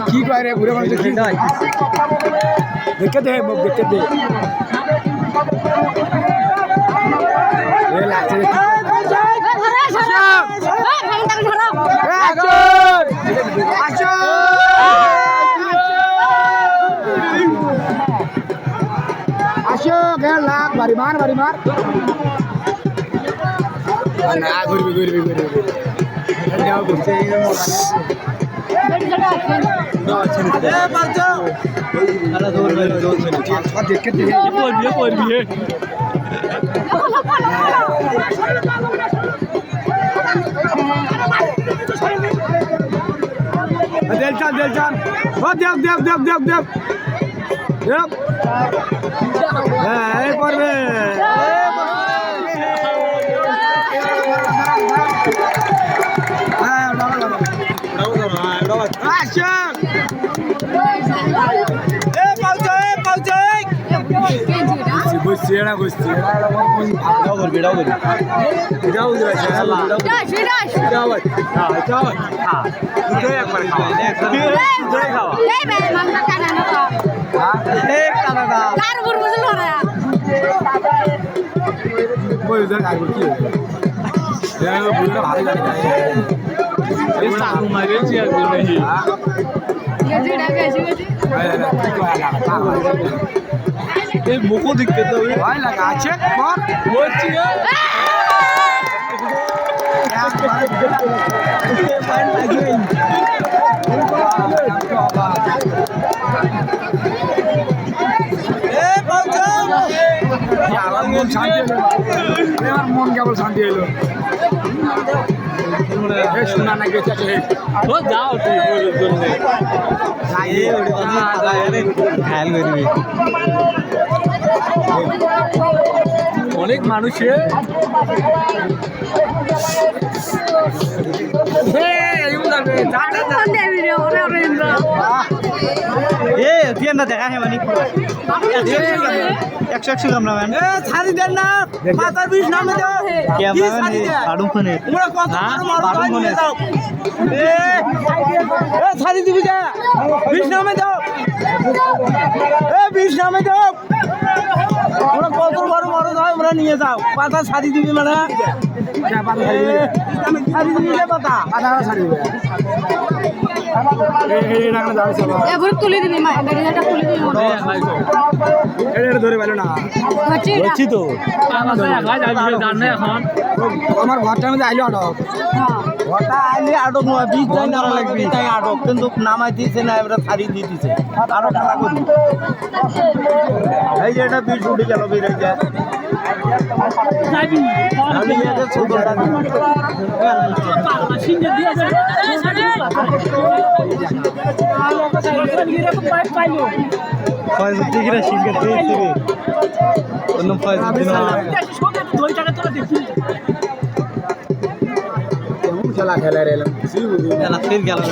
কি কয় রে বুড়ো মানুষ কি দেখে দে মুখ দেখে দে লাখ বাড়ি মার না ঘুরবি ঘুরছে দেখ পড়বে মুখো দেখতে তো ভয় লাগা আছে বলছি মন কেবল শান্তি এলো শোনা না গেছে যাও অনেক মানুষে দেখা হে মানে 100 গ্রাম না ছাড়ি দেন না মাথার বিষ নামে দাও বাড়ুম ফোনে ছাড়ি দিবি যা বিষ নামে দাও বিষ নামে দাও ওরা কত বড় বড় দাও ওরা নিয়ে যাও পাতা ছাড়ি দিবি মানে ছাড়ি দিবি পাতা ছাড়ি দিবি তুলে দিবি ধরে পেল না তো আমার ঘরটার মধ্যে আইলো আটক ঘরটা আইলে আটক নয় বীজ দেয় না লাগবে তাই আটক কিন্তু নামাই দিয়েছে না এবার ছাড়ি দিয়ে দিছে আরো খেলা করি এই যে এটা বীজ উঠে গেল বেড়ে যায় খেলা খেলা